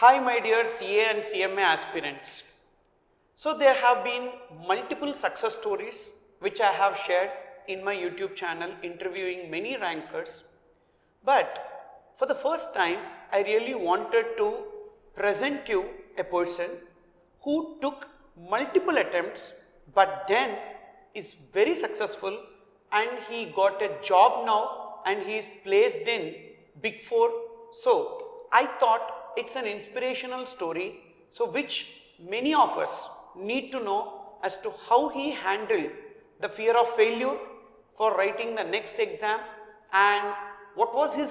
Hi my dear CA and CMA aspirants. So there have been multiple success stories which I have shared in my YouTube channel interviewing many rankers. But for the first time I really wanted to present you a person who took multiple attempts but then is very successful and he got a job now and he is placed in Big Four. So I thought it's an inspirational story, so which many of us need to know as to how he handled the fear of failure for writing the next exam and what was his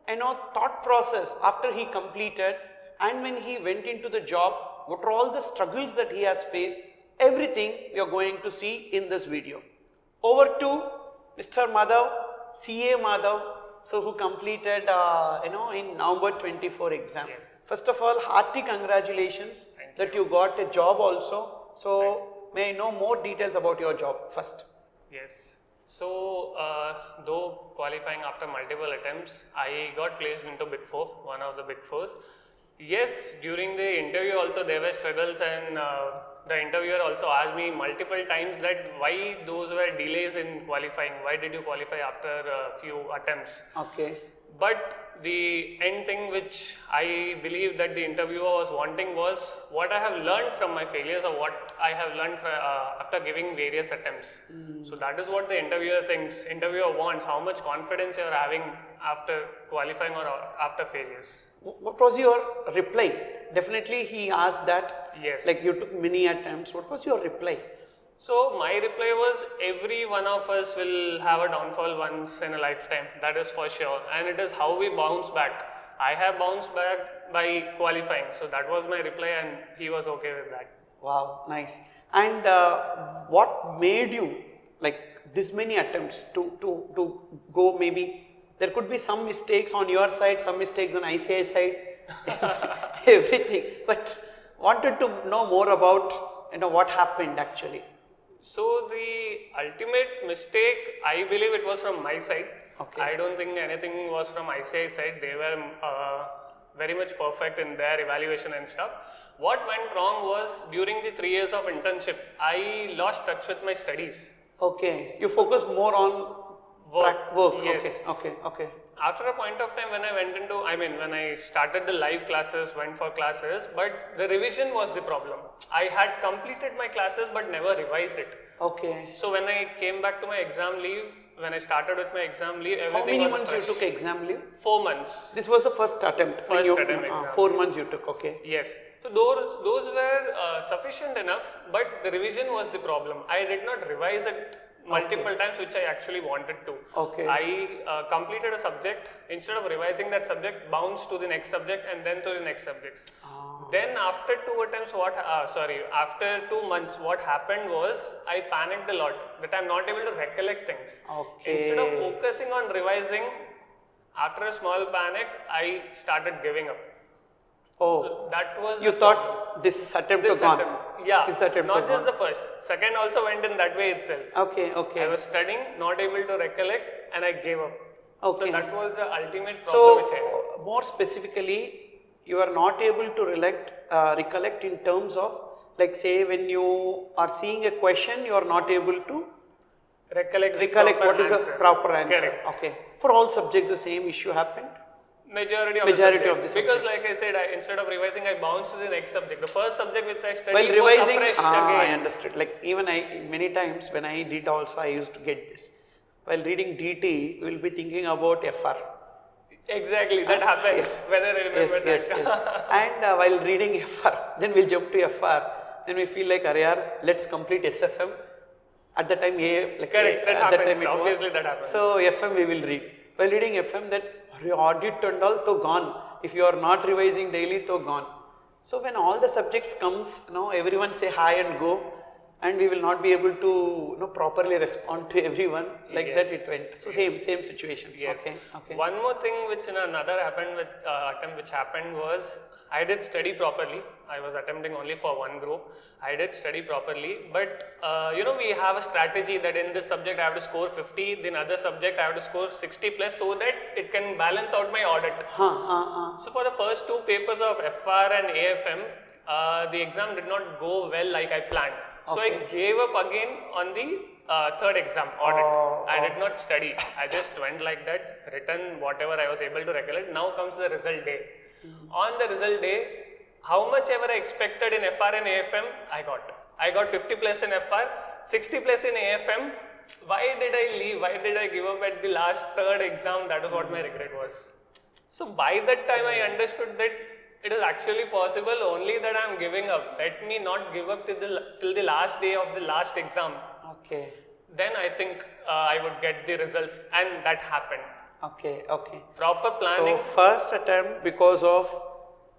thought process after he completed, and when he went into the job, what are all the struggles that he has faced. Everything we are going to see in this video. Over to Mr. Madhav, CA Madhav, so who completed in November 24 exam. Yes. First of all, hearty congratulations that you got a job also. So Thanks. may I know more details about your job first? Yes. So, though qualifying after multiple attempts, I got placed into Big Four, one of the Big Fours. Yes, during the interview also there were struggles, and the interviewer also asked me multiple times that why those were delays in qualifying, why did you qualify after a few attempts. Okay. But the end thing which I believe that the interviewer was wanting was what I have learned from my failures, or what I have learned after giving various attempts. So that is what the interviewer wants, how much confidence you are having after qualifying or after failures. What was your reply? Definitely he asked that. Yes. Like you took many attempts. What was your reply? So my reply was, every one of us will have a downfall once in a lifetime, that is for sure, and it is how we bounce back. I have bounced back by qualifying, so that was my reply and he was okay with that. Wow, nice. And what made you like this many attempts to go? Maybe there could be some mistakes on your side, some mistakes on ICI side, everything, but wanted to know more about what happened actually. So the ultimate mistake, I believe it was from my side. Okay. I don't think anything was from ICI side. They were very much perfect in their evaluation and stuff. What went wrong was during the 3 years of internship, I lost touch with my studies. Okay, you focus more on work. Yes. Okay. After a point of time when I started the live classes, went for classes, but the revision was the problem. I had completed my classes but never revised it. Okay. So when I came back to my exam leave, when I started with my exam leave, everything How many was months fresh. you took exam leave? 4 months. This was the first attempt. First attempt exam. 4 months you took, okay. Yes. So those were sufficient enough, but the revision was the problem. I did not revise it multiple times, which I actually wanted to. Okay. I completed a subject, instead of revising that subject, bounced to the next subject and then to the next subjects. Then after after 2 months, what happened was I panicked a lot that I'm not able to recollect things. Okay. Instead of focusing on revising, after a small panic, I started giving up. Oh, So that was you the thought problem. this attempt This was gone? attempt, yeah, This attempt not was just gone. the first, second also went in that way itself. Okay. I was studying, not able to recollect, and I gave up. Okay. So that was the ultimate problem which I had. So, more specifically, you are not able to recollect in terms of, like say when you are seeing a question, you are not able to Recollect what is the answer. proper answer. Correct. Okay. For all subjects, the same issue happened. Majority of the because subjects. like I said, instead of revising, I bounced to the next subject. The first subject which I studied While was revising, afresh I again. understood. Like even many times when I did also, I used to get this. While reading DT, we will be thinking about FR. Exactly, that happens. Yes. Whether I remember that. Yes. And while reading FR, then we'll jump to FR. Then we feel like, let's complete SFM. At the time, Correct, that at happens. time Obviously, that happens. So FM we will read. While reading FM, that audit and all to gone. If you are not revising daily, to gone. So when all the subjects comes, everyone say hi and go, and we will not be able to properly respond to everyone. Like that it went. So same situation. Yes. Okay. One more thing which in another happened with attempt which happened was I did study properly. I was attempting only for one group. I did study properly, but we have a strategy that in this subject I have to score 50, in other subject I have to score 60 plus so that it can balance out my audit. So for the first two papers of FR and AFM, the exam did not go well like I planned. So I gave up again on the third exam, audit. I did not study. I just went like that, written whatever I was able to recollect. Now comes the result day. On the result day, how much ever I expected in FR and AFM, I got. I got 50 plus in FR, 60 plus in AFM. Why did I leave? Why did I give up at the last third exam? That was what my regret was. So by that time I understood that it is actually possible, only that I am giving up. Let me not give up till the last day of the last exam. Okay. Then I think I would get the results, and that happened. Okay. Proper planning. So first attempt because of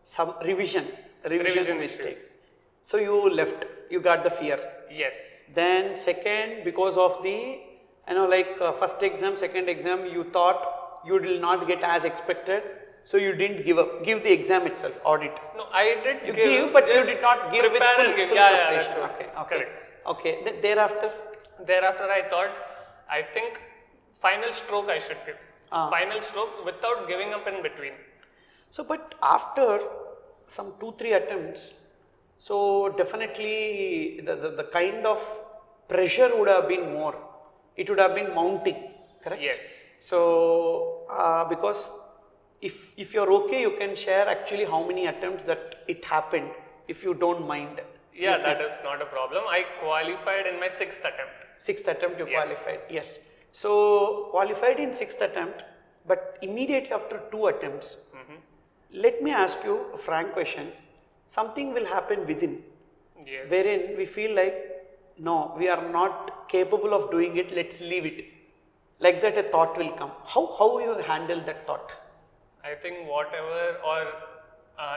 some revision mistake. issues. So you left, you got the fear. Yes. Then second, because of the, first exam, second exam, you thought you will not get as expected. So you didn't give the exam itself, audit. No, I did You give, but you did not give with full Yeah, preparation. that's Okay. Correct. Okay. Thereafter? Thereafter I think final stroke I should give. Final stroke without giving up in between. So, but after some 2-3 attempts, so definitely the kind of pressure would have been more. It would have been mounting, correct? Yes. So, because if you're okay, you can share actually how many attempts that it happened, if you don't mind. Yeah, that is not a problem. I qualified in my 6th attempt. 6th attempt you qualified, yes. So, qualified in 6th attempt, but immediately after 2 attempts, let me ask you a frank question. Something will happen within, wherein we feel like, no, we are not capable of doing it, let's leave it. Like that a thought will come. How you handle that thought? I think whatever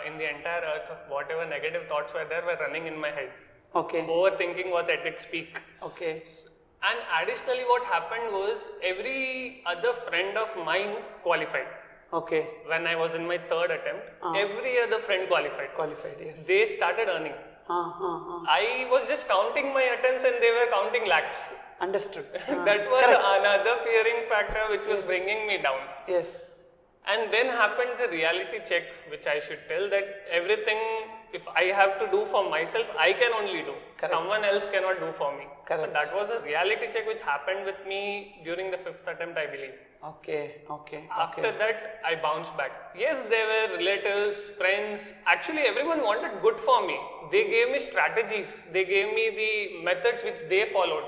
in the entire earth, whatever negative thoughts were there were running in my head. Okay. Overthinking was at its peak. Okay. And additionally what happened was every other friend of mine qualified. Okay. When I was in my 3rd attempt, every other friend qualified. Qualified, yes. They started earning. I was just counting my attempts and they were counting lakhs. Understood. That was another fearing factor which was bringing me down. Yes. And then happened the reality check, which I should tell that everything, if I have to do for myself, I can only do. Correct. Someone else cannot do for me. Correct. So that was a reality check which happened with me during the 5th attempt, I believe. Okay. After that, I bounced back. Yes, there were relatives, friends. Actually, everyone wanted good for me. They gave me strategies. They gave me the methods which they followed.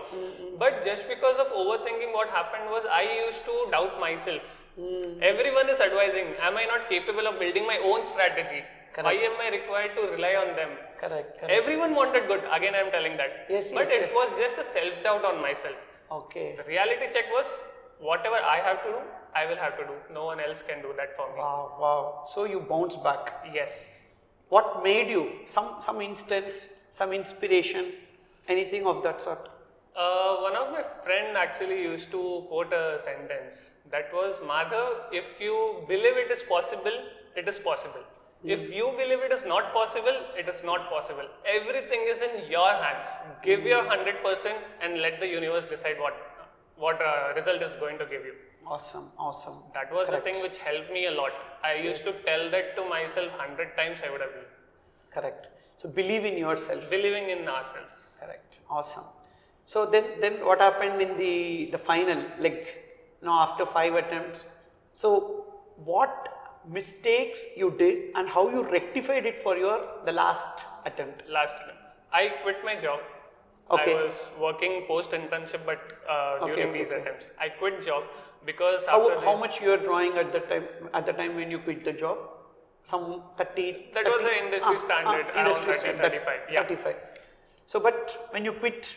But just because of overthinking, what happened was I used to doubt myself. Everyone is advising, am I not capable of building my own strategy? Correct. Why am I required to rely on them? Correct. Everyone wanted good. Again, I am telling that. But it was just a self-doubt on myself. Okay. The reality check was, whatever I have to do, I will have to do. No one else can do that for me. Wow. So you bounced back. Yes. What made you? Some instance, some inspiration, anything of that sort? One of my friend actually used to quote a sentence. That was, Madhav, if you believe it is possible, it is possible. If you believe it is not possible, it is not possible. Everything is in your hands. Give your 100% and let the universe decide what result is going to give you. Awesome. That was the thing which helped me a lot. I used to tell that to myself 100 times I would have been. Correct. So believe in yourself. Believing in ourselves. Correct. Awesome. So then what happened in the final, after 5 attempts? So what mistakes you did and how you rectified it for the last attempt? I quit my job. Okay. I was working post-internship, but during these attempts, I quit job because how much you were drawing at the time when you quit the job? Some 30. That was the industry standard, around 30, 35. Yeah. 35. So, but when you quit,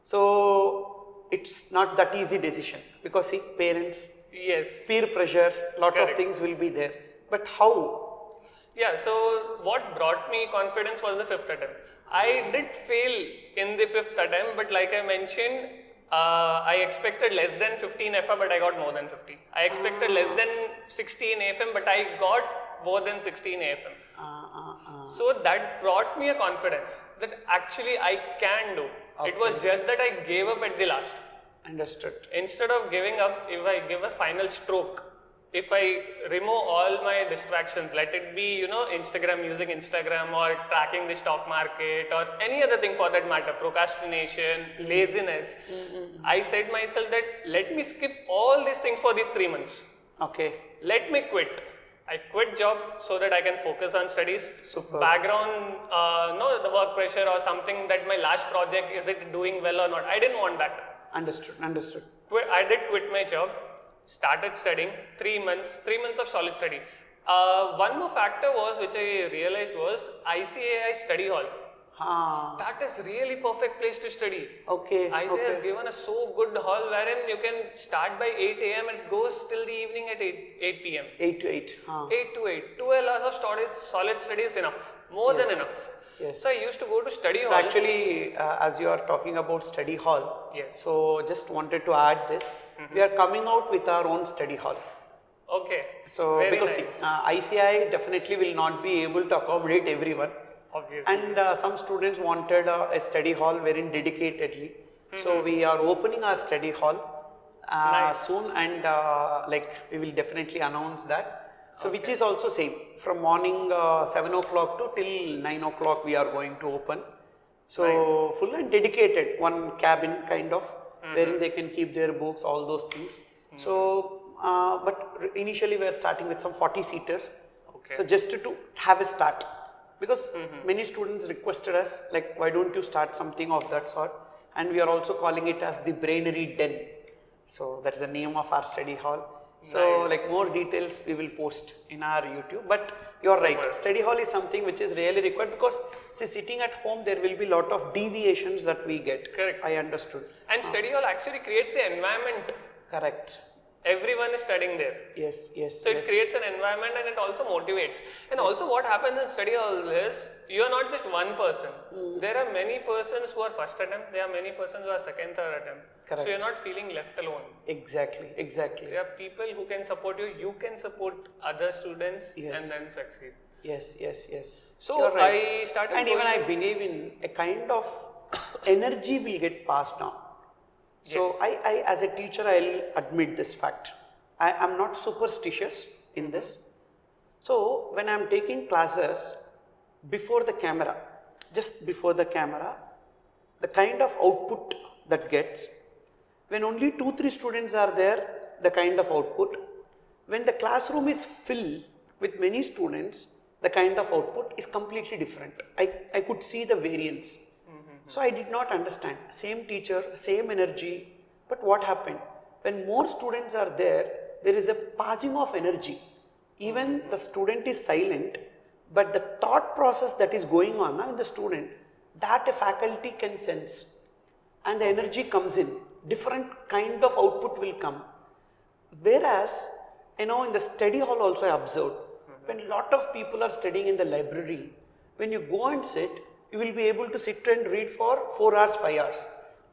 so it's not that easy decision because see, parents, yes, peer pressure, lot of things will be there. But how? Yeah, so what brought me confidence was the 5th attempt. I did fail in the 5th attempt, but like I mentioned, I expected less than 15 FR, but I got more than 50. I expected less than 16 AFM, but I got more than 16 AFM. So that brought me a confidence that actually I can do. It was just that I gave up at the last. Understood. Instead of giving up, if I give a final stroke, if I remove all my distractions, let it be, Instagram, using Instagram, or tracking the stock market, or any other thing for that matter, procrastination, laziness, I said myself that let me skip all these things for these 3 months. Okay. Let me quit. I quit job so that I can focus on studies. Super. Background, the work pressure or something that my last project, is it doing well or not? I didn't want that. Understood. I did quit my job, started studying, 3 months of solid study. One more factor which I realized was ICAI study hall. That is really perfect place to study. Okay. ICAI has given us so good hall wherein you can start by 8 a.m. and it goes till the evening at 8 p.m. 8 to 8. 8 to 8. 12 hours of solid study is enough. More than enough. Yes. So I used to go to study hall. So actually, as you are talking about study hall, yes. So just wanted to add this. We are coming out with our own study hall. Okay. So very because nice. ICI definitely will not be able to accommodate everyone. Obviously. And some students wanted a study hall wherein dedicatedly. So we are opening our study hall soon, and we will definitely announce that. So which is also same, from morning 7 o'clock to till 9 o'clock we are going to open. So full and dedicated, one cabin kind of, wherein they can keep their books, all those things. So but initially we are starting with some 40-seater. Okay. So just to have a start. Because many students requested us, like, why don't you start something of that sort? And we are also calling it as the Brainery Den. So that's the name of our study hall. So like more details we will post in our YouTube. But you are right, study hall is something which is really required, because see, sitting at home there will be lot of deviations that we get. Correct. I understood. And study hall actually creates the environment. Correct. Everyone is studying there. Yes. So it creates an environment and it also motivates. And also what happens in study hall is, you are not just one person. There are many persons who are first attempt, there are many persons who are second, third attempt. Correct. So you are not feeling left alone. Exactly. There are people who can support you, you can support other students and then succeed. Yes. So you're right. I started and even I believe in a kind of energy will get passed on. So I as a teacher, I'll admit this fact. I am not superstitious in this. So when I'm taking classes before the camera, just before the camera, the kind of output that gets, when only 2-3 students are there, the kind of output. When the classroom is filled with many students, the kind of output is completely different. I could see the variance. So I did not understand. Same teacher, same energy, but what happened? When more students are there, there is a passing of energy. Even the student is silent, but the thought process that is going on in the student, that a faculty can sense. And the energy comes in. Different kind of output will come. Whereas, in the study hall also I observed, when a lot of people are studying in the library, when you go and sit, you will be able to sit and read for 4 hours, 5 hours.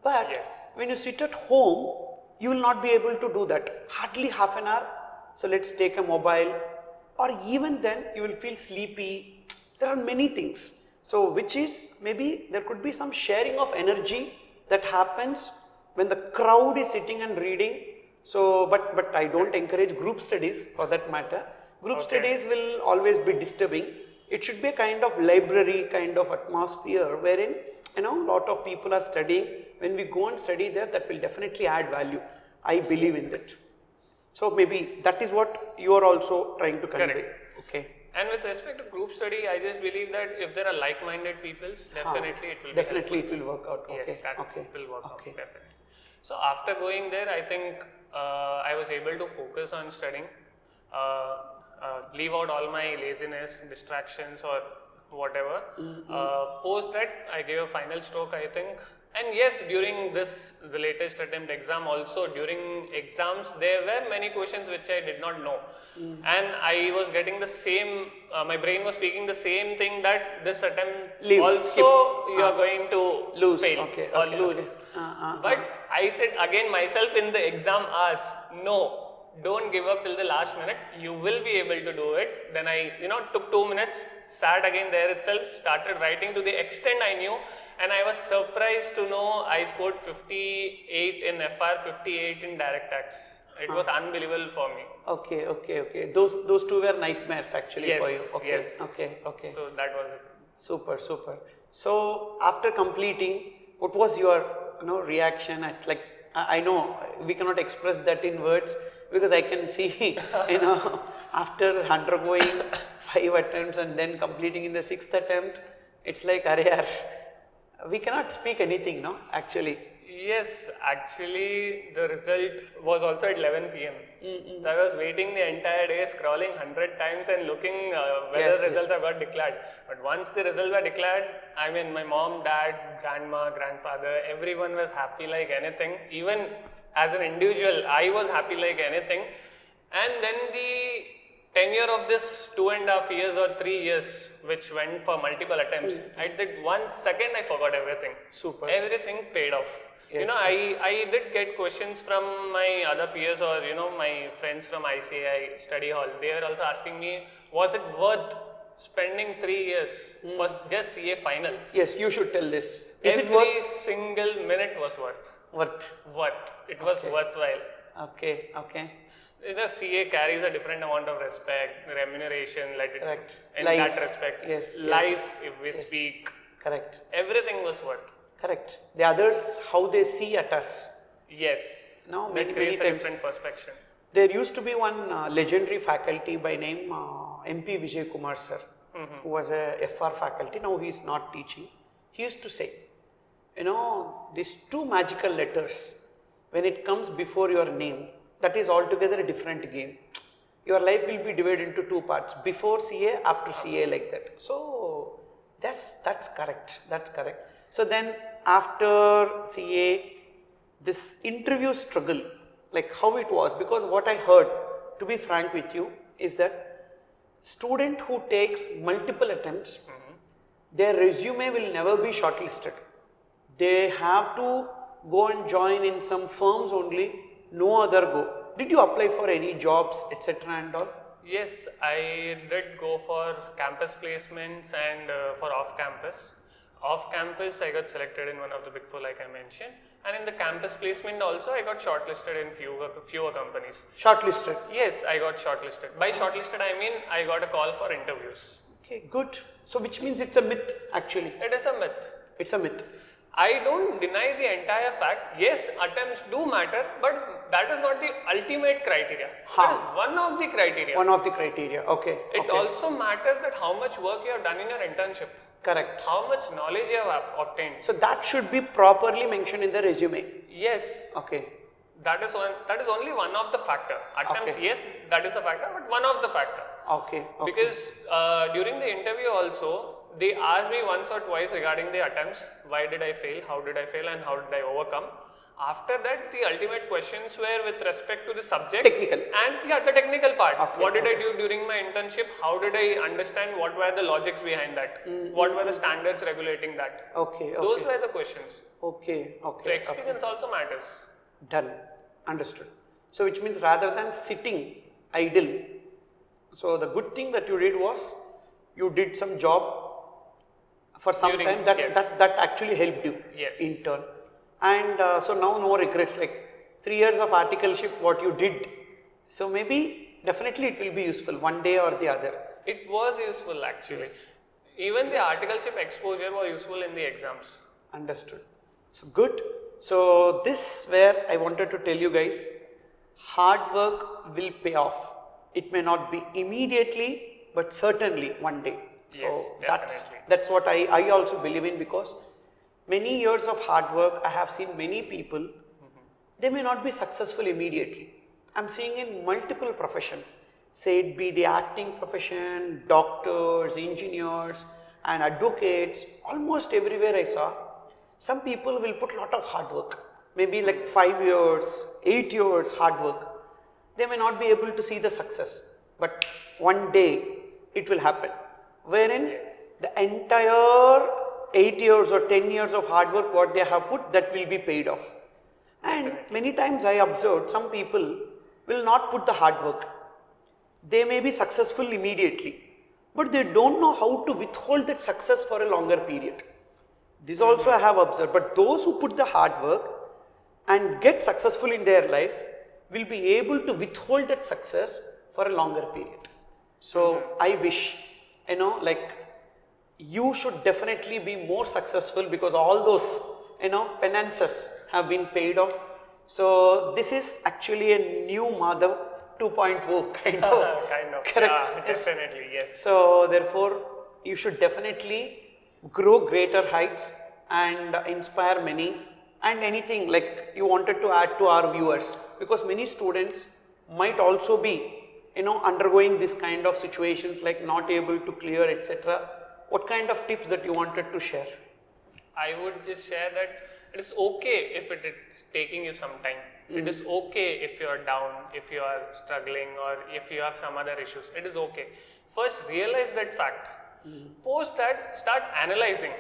But when you sit at home, you will not be able to do that. Hardly half an hour. So let's take a mobile, or even then you will feel sleepy. There are many things. So which is, maybe there could be some sharing of energy that happens when the crowd is sitting and reading. So, but I don't encourage group studies for that matter. Group studies will always be disturbing. It should be a kind of library kind of atmosphere wherein lot of people are studying. When we go and study there, that will definitely add value. I believe in that. So maybe that is what you are also trying to convey. Correct. Okay. And with respect to group study, I just believe that if there are like-minded peoples, definitely it will definitely it will work out. Okay. Yes, that will work out definitely. So after going there, I think I was able to focus on studying, leave out all my laziness, distractions or whatever. Post that, I gave a final stroke, I think. And yes, during the latest attempt exam also, during exams, there were many questions which I did not know. And I was getting the same, my brain was speaking the same thing, that this attempt you are going to fail or lose. But I said again myself in the exam hours, no, don't give up till the last minute, you will be able to do it. Then I, took 2 minutes, sat again there itself, started writing to the extent I knew, and I was surprised to know I scored 58 in FR, 58 in direct tax. It was unbelievable for me. Okay. Those two were nightmares actually for you. Yes. Okay. So that was it. Super. So after completing, what was your reaction at, like, I know we cannot express that in words because I can see after undergoing 5 attempts and then completing in the 6th attempt, it's like we cannot speak anything, no, actually. Yes, actually the result was also at 11 p.m. So I was waiting the entire day, scrolling 100 times and looking whether results have got declared. But once the results were declared, I mean, my mom, dad, grandma, grandfather, everyone was happy like anything. Even as an individual, I was happy like anything. And then the tenure of this 2.5 years or 3 years, which went for multiple attempts, I did 1 second, I forgot everything. Super. Everything paid off. Yes, I did get questions from my other peers or my friends from ICAI study hall. They were also asking me, was it worth spending 3 years for just CA final? Yes, you should tell this. Is Every it worth? single minute was worth. It was worthwhile. Okay. The CA carries a different amount of respect, remuneration, like Correct. in Life. that respect. Yes. Life, if we speak, Correct. everything was worth. Correct. The others, how they see at us. Yes. No, that many creates a times. different perspective. There used to be one legendary faculty by name MP Vijay Kumar sir, who was a FR faculty. Now he is not teaching. He used to say, these 2 magical letters, when it comes before your name, that is altogether a different game. Your life will be divided into 2 parts, before CA, after CA, like that. So that's correct. So then after CA, this interview struggle, like how it was, because what I heard, to be frank with you, is that student who takes multiple attempts, their resume will never be shortlisted. They have to go and join in some firms only, no other go. Did you apply for any jobs, etc. and all? Yes, I did go for campus placements and for off-campus. Off-campus, I got selected in one of the Big Four, like I mentioned, and in the campus placement also, I got shortlisted in fewer companies. Shortlisted? Yes, I got shortlisted. By shortlisted, I mean I got a call for interviews. Okay, good. So which means it's a myth actually. It is a myth. It's a myth. I don't deny the entire fact. Yes, attempts do matter, but that is not the ultimate criteria. That is one of the criteria. One of the criteria, okay. It also matters that how much work you have done in your internship. Correct. How much knowledge you have obtained. So that should be properly mentioned in the resume. Yes. Okay. That is only one of the factor. Attempts, yes, that is a factor, but one of the factor. Okay. Because during the interview also, they asked me once or twice regarding the attempts. Why did I fail? How did I fail? And how did I overcome? After that, the ultimate questions were with respect to the subject. Technical. And the technical part. Okay, What did I do during my internship? How did I understand what were the logics behind that? What were the standards regulating that? Okay. Those were the questions. Okay. So experience also matters. Done. Understood. So which means rather than sitting idle, so the good thing that you did was you did some job for some time that actually helped you in turn. And so now no regrets, like 3 years of articleship, what you did. So maybe definitely it will be useful one day or the other. It was useful actually. Even the articleship exposure was useful in the exams. Understood. So good. So this where I wanted to tell you guys, hard work will pay off. It may not be immediately, but certainly one day. So that's what I also believe in, because many years of hard work, I have seen many people, they may not be successful immediately. I'm seeing in multiple professions, say it be the acting profession, doctors, engineers and advocates, almost everywhere I saw, some people will put a lot of hard work, maybe like 5 years, 8 years hard work. They may not be able to see the success, but one day it will happen, wherein the entire 8 years or 10 years of hard work what they have put, that will be paid off. And many times I observed some people, will not put the hard work. They may be successful immediately, but they don't know how to withhold that success for a longer period. This also I have observed, but those who put the hard work and get successful in their life will be able to withhold that success for a longer period. So I wish, like you should definitely be more successful because all those, penances have been paid off. So this is actually a new Madhav 2.0 kind of. Kind of. Correct. Yeah, definitely, yes. So therefore, you should definitely grow greater heights and inspire many, and anything like you wanted to add to our viewers, because many students might also be undergoing this kind of situations like not able to clear, etc. What kind of tips that you wanted to share? I would just share that it is okay if it is taking you some time. It is okay if you are down, if you are struggling, or if you have some other issues. It is okay. First, realize that fact. Post that, start analyzing.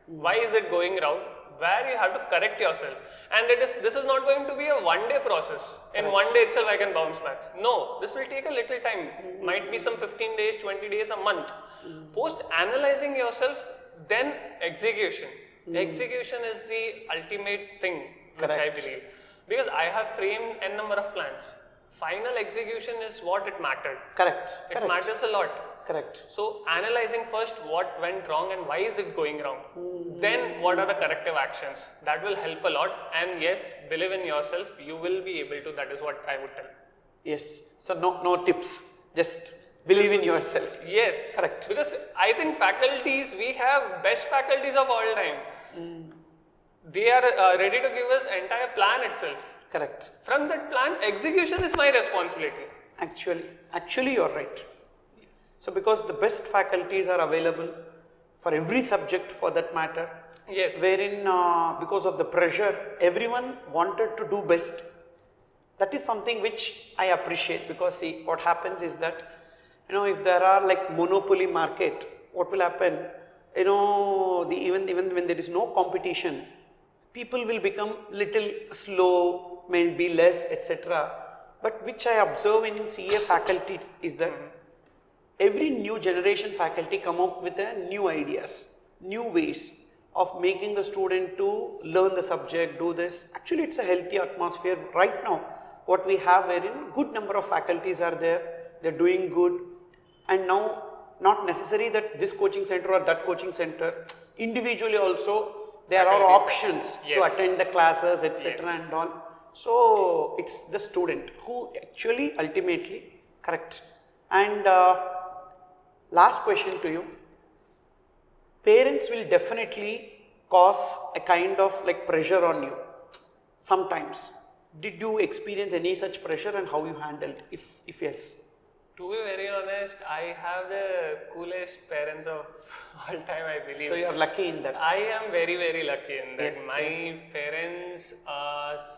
Why is it going wrong? Where you have to correct yourself. And this is not going to be a one-day process. In one day itself I can bounce back. No, this will take a little time. Might be some 15 days, 20 days, a month. Post analyzing yourself, then execution. Execution is the ultimate thing, which I believe. Because I have framed n number of plans. Final execution is what it mattered. Correct. It matters a lot. Correct. So analyzing first what went wrong and why is it going wrong. Then what are the corrective actions. That will help a lot. And yes, believe in yourself. You will be able to. That is what I would tell. Yes. So no tips. Just believe in yourself. Yes. Correct. Because I think faculties, we have best faculties of all time. They are ready to give us entire plan itself. Correct. From that plan, execution is my responsibility. Actually you are right. So because the best faculties are available for every subject for that matter. Yes. Wherein because of the pressure, everyone wanted to do best. That is something which I appreciate, because see what happens is that, if there are like monopoly market, what will happen? Even when there is no competition, people will become little slow, maybe less, etc. But which I observe in CA faculty is that every new generation faculty come up with new ideas, new ways of making the student to learn the subject, do this. Actually, it's a healthy atmosphere right now. What we have, wherein good number of faculties are there, they're doing good, and now not necessary that this coaching center or that coaching center, individually also there are options to attend the classes, etc. and all. So it's the student who actually ultimately correct. And last question to you. Parents will definitely cause a kind of like pressure on you sometimes. Did you experience any such pressure and how you handled? If yes. To be very honest, I have the coolest parents of all time, I believe. So you are lucky in that. I am very, very lucky in that. Yes, My parents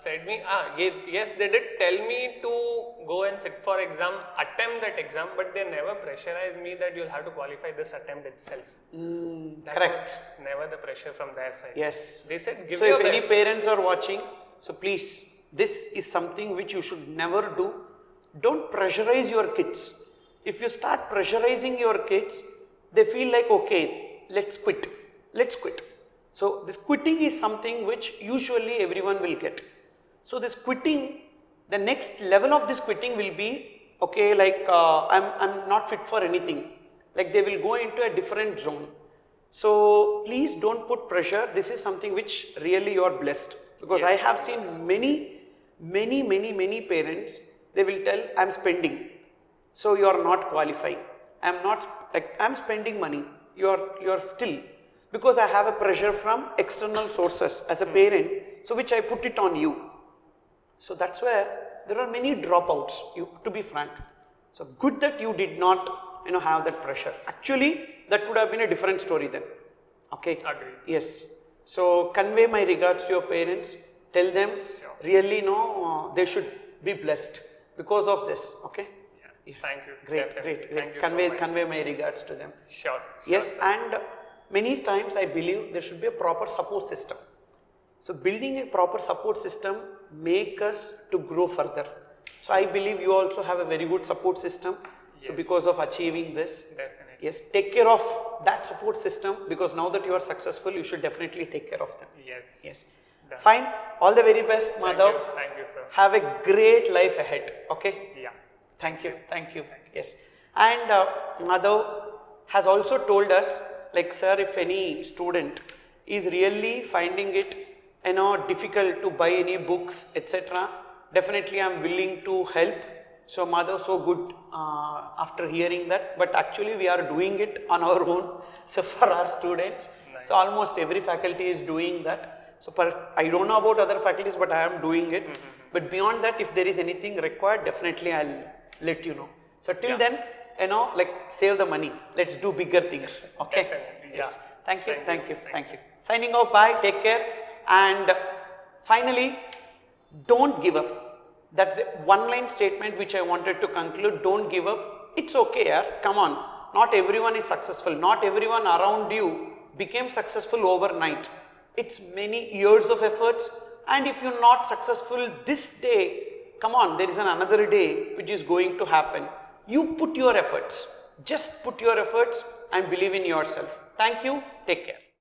said me, yes, they did tell me to go and sit for exam, attempt that exam, but they never pressurized me that you'll have to qualify this attempt itself. That correct. was never the pressure from their side. Yes. They said, give so your if best. any parents are watching, so please, this is something which you should never do. Don't pressurize your kids. If you start pressurizing your kids, they feel like, okay, let's quit. So this quitting is something which usually everyone will get. So this quitting, the next level of this quitting will be, okay, like I'm not fit for anything. Like they will go into a different zone. So please don't put pressure. This is something which really you are blessed. Because I have seen many parents, they will tell, I'm spending, so you are not qualifying. I'm spending money, you are still, because I have a pressure from external sources as a parent, so which I put it on you. So that's where there are many dropouts, to be frank. So good that you did not have that pressure. Actually, that would have been a different story then. Okay. Agreed. Yes. So convey my regards to your parents. Tell them really they should be blessed because of this. Okay. Yeah. Yes. Thank you. Great. Thank you Convey my regards to them. Sure. Yes, and many times I believe there should be a proper support system. So building a proper support system make us to grow further. So I believe you also have a very good support system. So Yes. because of achieving this, Definitely. yes, take care of that support system, because now that you are successful, you should definitely take care of them. Yes. Yes. Done. Fine. All the very best, Madhav. Thank you, sir. Have a great life ahead. Okay. Yeah. Thank you. Thank you. Yes. And Madhav has also told us, like, sir, if any student is really finding it, difficult to buy any books, etc., definitely I am willing to help. So Madhav, so good after hearing that. But actually we are doing it on our own. So for our students, Nice. so almost every faculty is doing that. So I don't know about other faculties, but I am doing it. But beyond that, if there is anything required, definitely I'll let you know. So till then, like, save the money. Let's do bigger things. Okay. Definitely. Yes. Yeah. Thank you. Thank you. Thank you. Signing off. Bye. Take care. And finally, don't give up. That's a one-line statement which I wanted to conclude. Don't give up. It's okay, yeah? Come on. Not everyone is successful. Not everyone around you became successful overnight. It's many years of efforts. And if you're not successful this day, come on, there is another day which is going to happen. You put your efforts. Just put your efforts and believe in yourself. Thank you. Take care.